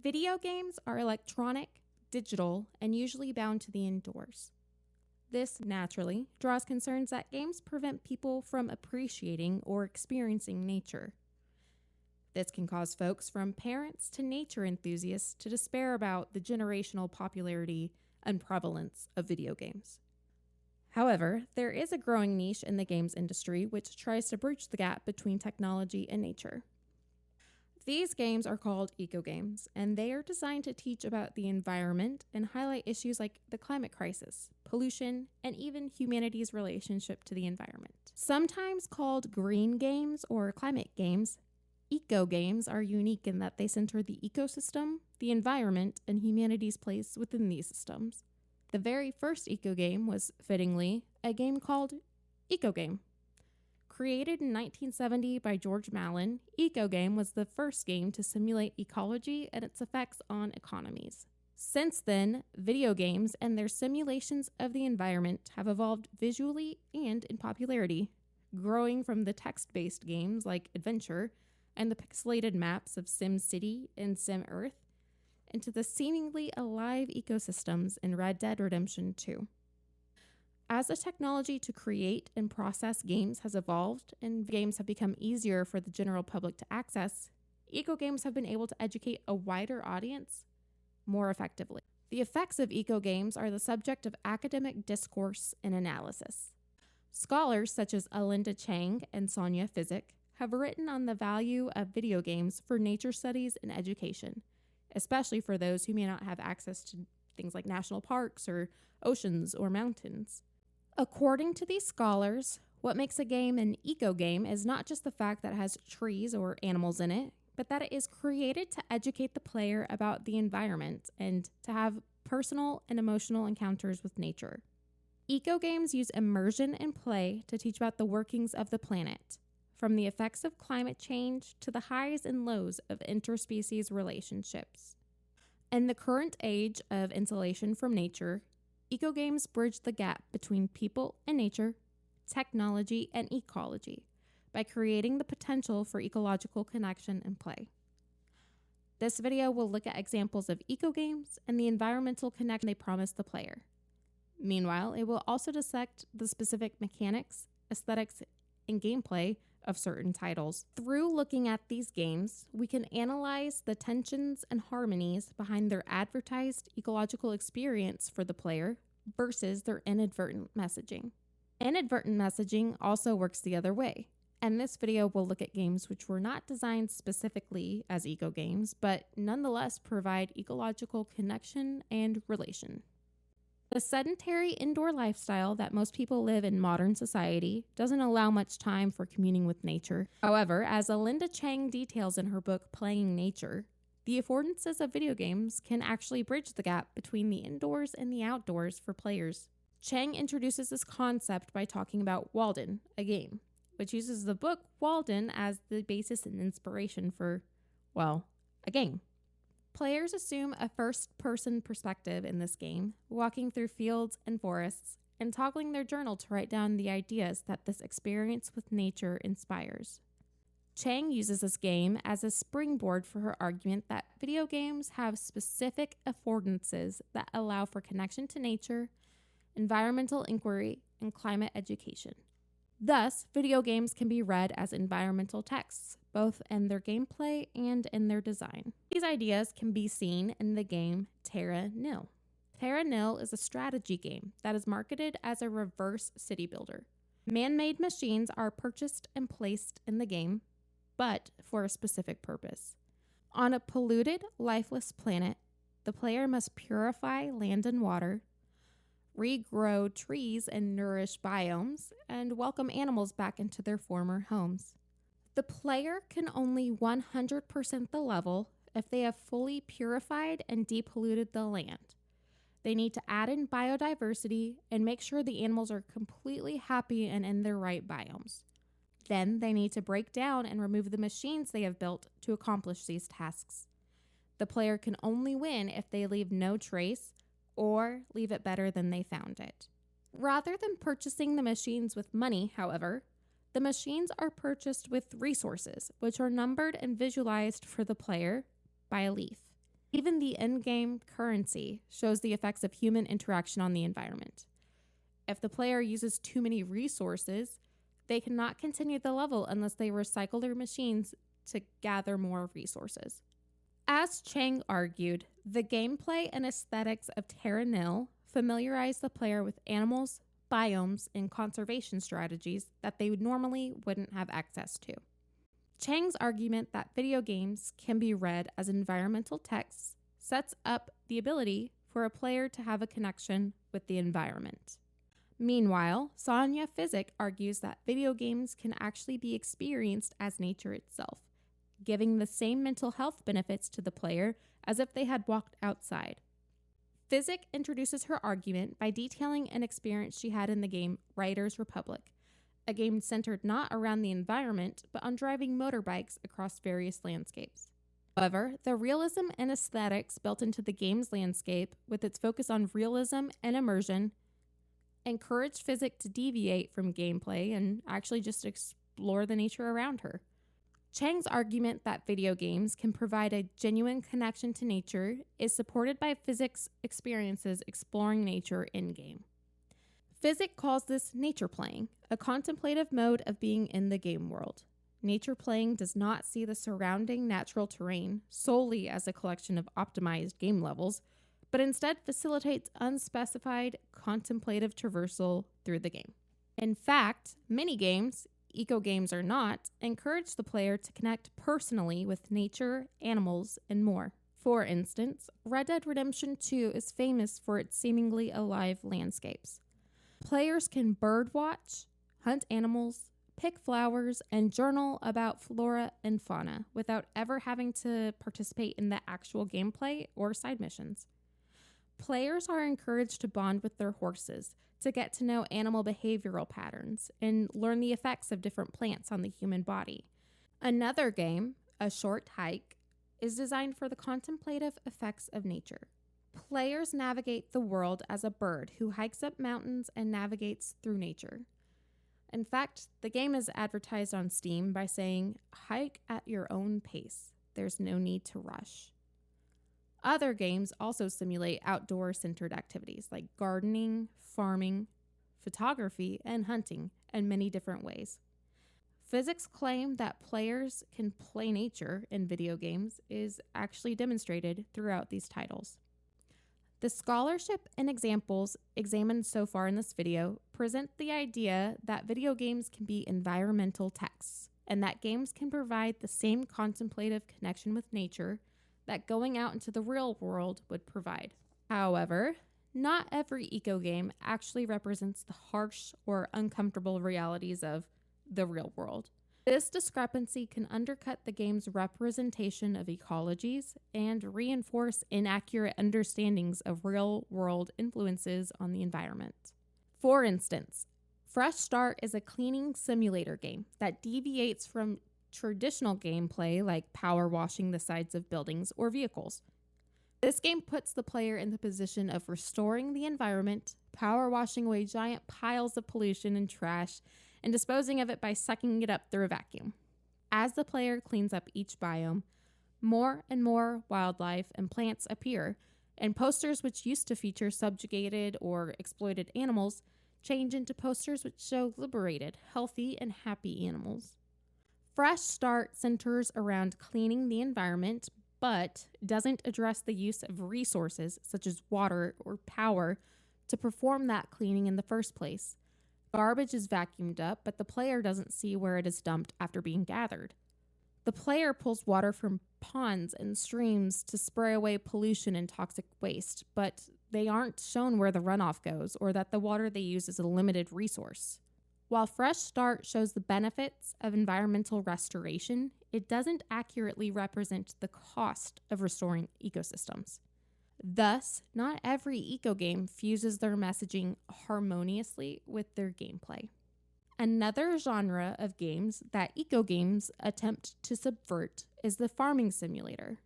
Video games are electronic, digital, and usually bound to the indoors. This naturally draws concerns that games prevent people from appreciating or experiencing nature. This can cause folks from parents to nature enthusiasts to despair about the generational popularity and prevalence of video games. However, there is a growing niche in the games industry which tries to bridge the gap between technology and nature. These games are called Ecogames, and they are designed to teach about the environment and highlight issues like the climate crisis, pollution, and even humanity's relationship to the environment. Sometimes called green games or climate games, Ecogames are unique in that they center the ecosystem, the environment, and humanity's place within these systems. The very first Ecogame was, fittingly, a game called Ecogame. Created in 1970 by George Malin, Ecogame was the first game to simulate ecology and its effects on economies. Since then, video games and their simulations of the environment have evolved visually and in popularity, growing from the text-based games like Adventure and the pixelated maps of SimCity and SimEarth into the seemingly alive ecosystems in Red Dead Redemption 2. As the technology to create and process games has evolved and games have become easier for the general public to access, Ecogames have been able to educate a wider audience more effectively. The effects of Ecogames are the subject of academic discourse and analysis. Scholars such as Alinda Chang and Sonia Physick have written on the value of video games for nature studies and education, especially for those who may not have access to things like national parks or oceans or mountains. According to these scholars, what makes a game an eco-game is not just the fact that it has trees or animals in it, but that it is created to educate the player about the environment and to have personal and emotional encounters with nature. Eco-games use immersion and play to teach about the workings of the planet, from the effects of climate change to the highs and lows of interspecies relationships. In the current age of insulation from nature, Ecogames bridge the gap between people and nature, technology and ecology by creating the potential for ecological connection and play. This video will look at examples of ecogames and the environmental connection they promise the player. Meanwhile, it will also dissect the specific mechanics, aesthetics, and gameplay of certain titles. Through looking at these games, we can analyze the tensions and harmonies behind their advertised ecological experience for the player versus their inadvertent messaging. Inadvertent messaging also works the other way, and this video will look at games which were not designed specifically as eco games, but nonetheless provide ecological connection and relation. The sedentary indoor lifestyle that most people live in modern society doesn't allow much time for communing with nature. However, as Alinda Chang details in her book Playing Nature, the affordances of video games can actually bridge the gap between the indoors and the outdoors for players. Chang introduces this concept by talking about Walden, a game, which uses the book Walden as the basis and inspiration for, well, a game. Players assume a first-person perspective in this game, walking through fields and forests, and toggling their journal to write down the ideas that this experience with nature inspires. Chang uses this game as a springboard for her argument that video games have specific affordances that allow for connection to nature, environmental inquiry, and climate education. Thus, video games can be read as environmental texts, both in their gameplay and in their design. These ideas can be seen in the game Terra Nil. Terra Nil is a strategy game that is marketed as a reverse city builder. Man-made machines are purchased and placed in the game, but for a specific purpose. On a polluted, lifeless planet, the player must purify land and water, regrow trees and nourish biomes, and welcome animals back into their former homes. The player can only 100% the level if they have fully purified and depolluted the land. They need to add in biodiversity and make sure the animals are completely happy and in their right biomes. Then they need to break down and remove the machines they have built to accomplish these tasks. The player can only win if they leave no trace or leave it better than they found it. Rather than purchasing the machines with money, however, the machines are purchased with resources, which are numbered and visualized for the player by a leaf. Even the in-game currency shows the effects of human interaction on the environment. If the player uses too many resources, they cannot continue the level unless they recycle their machines to gather more resources. As Chang argued, the gameplay and aesthetics of Terra Nil familiarize the player with animals, biomes, and conservation strategies that they normally wouldn't have access to. Chang's argument that video games can be read as environmental texts sets up the ability for a player to have a connection with the environment. Meanwhile, Sonia Physic argues that video games can actually be experienced as nature itself, giving the same mental health benefits to the player as if they had walked outside. Physic introduces her argument by detailing an experience she had in the game Riders Republic, a game centered not around the environment, but on driving motorbikes across various landscapes. However, the realism and aesthetics built into the game's landscape, with its focus on realism and immersion, encouraged Physic to deviate from gameplay and actually just explore the nature around her. Chang's argument that video games can provide a genuine connection to nature is supported by Physic's experiences exploring nature in-game. Physic calls this nature playing, a contemplative mode of being in the game world. Nature playing does not see the surrounding natural terrain solely as a collection of optimized game levels, but instead facilitates unspecified contemplative traversal through the game. In fact, many games, Ecogames or not, encourage the player to connect personally with nature, animals, and more. For instance, Red Dead Redemption 2 is famous for its seemingly alive landscapes. Players can birdwatch, hunt animals, pick flowers, and journal about flora and fauna without ever having to participate in the actual gameplay or side missions. Players are encouraged to bond with their horses, to get to know animal behavioral patterns, and learn the effects of different plants on the human body. Another game, A Short Hike, is designed for the contemplative effects of nature. Players navigate the world as a bird who hikes up mountains and navigates through nature. In fact, the game is advertised on Steam by saying, "Hike at your own pace. There's no need to rush." Other games also simulate outdoor-centered activities like gardening, farming, photography, and hunting in many different ways. Physics claim that players can play nature in video games is actually demonstrated throughout these titles. The scholarship and examples examined so far in this video present the idea that video games can be environmental texts, and that games can provide the same contemplative connection with nature that going out into the real world would provide. However, not every eco game actually represents the harsh or uncomfortable realities of the real world. This discrepancy can undercut the game's representation of ecologies and reinforce inaccurate understandings of real-world influences on the environment. For instance, Fresh Start is a cleaning simulator game that deviates from traditional gameplay like power washing the sides of buildings or vehicles. This game puts the player in the position of restoring the environment, power washing away giant piles of pollution and trash, and disposing of it by sucking it up through a vacuum. As the player cleans up each biome, more and more wildlife and plants appear, and posters which used to feature subjugated or exploited animals change into posters which show liberated, healthy, and happy animals. Fresh Start centers around cleaning the environment, but doesn't address the use of resources such as water or power to perform that cleaning in the first place. Garbage is vacuumed up, but the player doesn't see where it is dumped after being gathered. The player pulls water from ponds and streams to spray away pollution and toxic waste, but they aren't shown where the runoff goes or that the water they use is a limited resource. While Fresh Start shows the benefits of environmental restoration, it doesn't accurately represent the cost of restoring ecosystems. Thus, not every eco game fuses their messaging harmoniously with their gameplay. Another genre of games that eco games attempt to subvert is the farming simulator.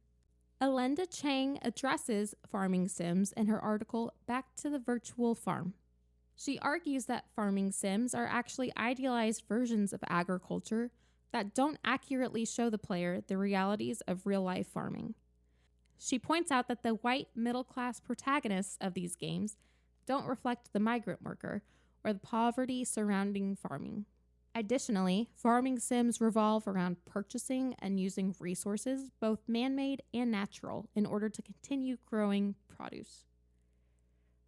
Alenda Chang addresses farming sims in her article Back to the Virtual Farm. She argues that farming sims are actually idealized versions of agriculture that don't accurately show the player the realities of real-life farming. She points out that the white middle-class protagonists of these games don't reflect the migrant worker or the poverty surrounding farming. Additionally, farming sims revolve around purchasing and using resources, both man-made and natural, in order to continue growing produce.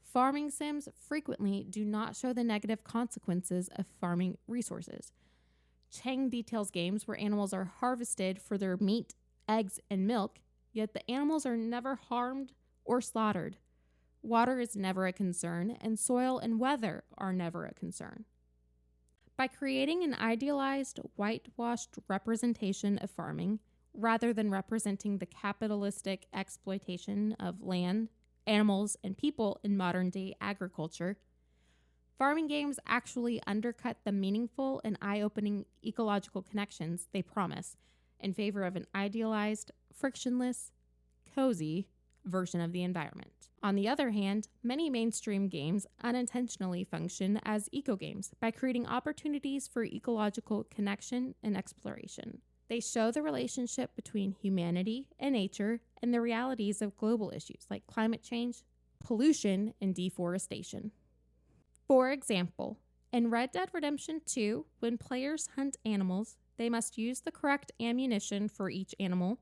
Farming sims frequently do not show the negative consequences of farming resources. Chang details games where animals are harvested for their meat, eggs, and milk, yet the animals are never harmed or slaughtered. Water is never a concern, and soil and weather are never a concern. By creating an idealized, whitewashed representation of farming, rather than representing the capitalistic exploitation of land, animals, and people in modern-day agriculture, farming games actually undercut the meaningful and eye-opening ecological connections they promise in favor of an idealized, frictionless, cozy version of the environment. On the other hand, many mainstream games unintentionally function as ecogames by creating opportunities for ecological connection and exploration. They show the relationship between humanity and nature and the realities of global issues like climate change, pollution, and deforestation. For example, in Red Dead Redemption 2, when players hunt animals, they must use the correct ammunition for each animal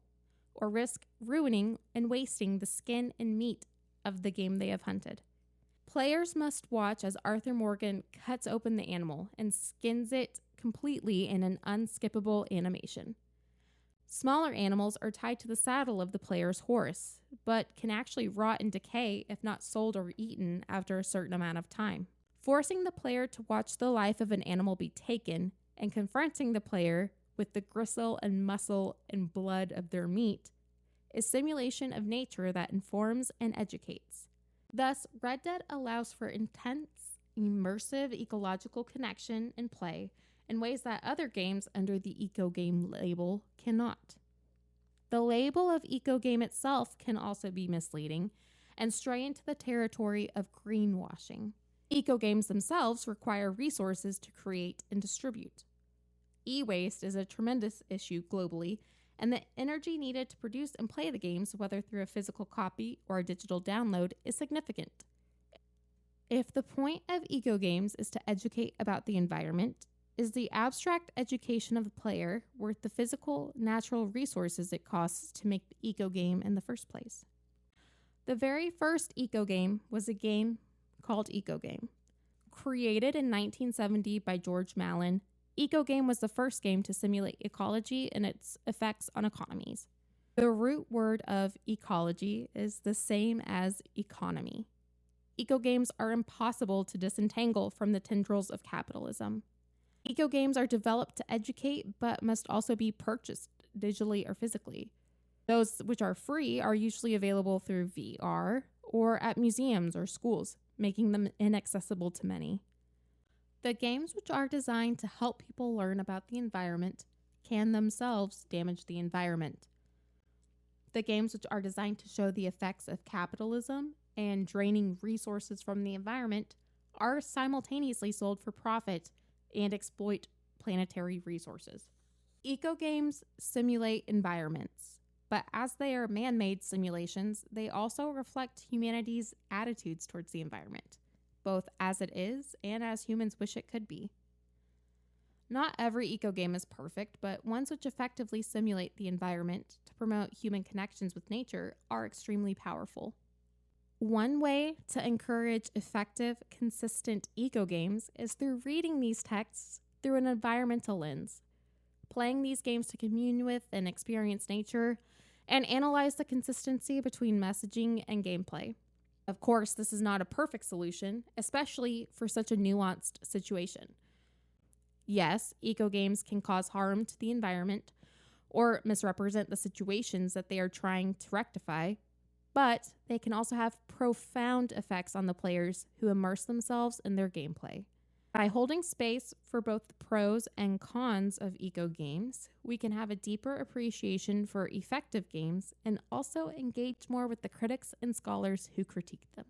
or risk ruining and wasting the skin and meat of the game they have hunted. Players must watch as Arthur Morgan cuts open the animal and skins it completely in an unskippable animation. Smaller animals are tied to the saddle of the player's horse, but can actually rot and decay if not sold or eaten after a certain amount of time. Forcing the player to watch the life of an animal be taken and confronting the player with the gristle and muscle and blood of their meat is simulation of nature that informs and educates. Thus, Red Dead allows for intense, immersive ecological connection and play in ways that other games under the Ecogame label cannot. The label of Ecogame itself can also be misleading and stray into the territory of greenwashing. Ecogames themselves require resources to create and distribute. E-waste is a tremendous issue globally, and the energy needed to produce and play the games, whether through a physical copy or a digital download, is significant. If the point of ecogames is to educate about the environment, is the abstract education of the player worth the physical, natural resources it costs to make the ecogame in the first place? The very first ecogame was a game called Ecogame. Created in 1970 by George Malin, Ecogame was the first game to simulate ecology and its effects on economies. The root word of ecology is the same as economy. Ecogames are impossible to disentangle from the tendrils of capitalism. Ecogames are developed to educate, but must also be purchased digitally or physically. Those which are free are usually available through VR or at museums or schools, making them inaccessible to many. The games which are designed to help people learn about the environment can themselves damage the environment. The games which are designed to show the effects of capitalism and draining resources from the environment are simultaneously sold for profit and exploit planetary resources. Ecogames simulate environments, but as they are man-made simulations, they also reflect humanity's attitudes towards the environment, both as it is and as humans wish it could be. Not every ecogame is perfect, but ones which effectively simulate the environment to promote human connections with nature are extremely powerful. One way to encourage effective, consistent ecogames is through reading these texts through an environmental lens, playing these games to commune with and experience nature, and analyze the consistency between messaging and gameplay. Of course, this is not a perfect solution, especially for such a nuanced situation. Yes, ecogames can cause harm to the environment or misrepresent the situations that they are trying to rectify, but they can also have profound effects on the players who immerse themselves in their gameplay. By holding space for both the pros and cons of ecogames, we can have a deeper appreciation for effective games and also engage more with the critics and scholars who critique them.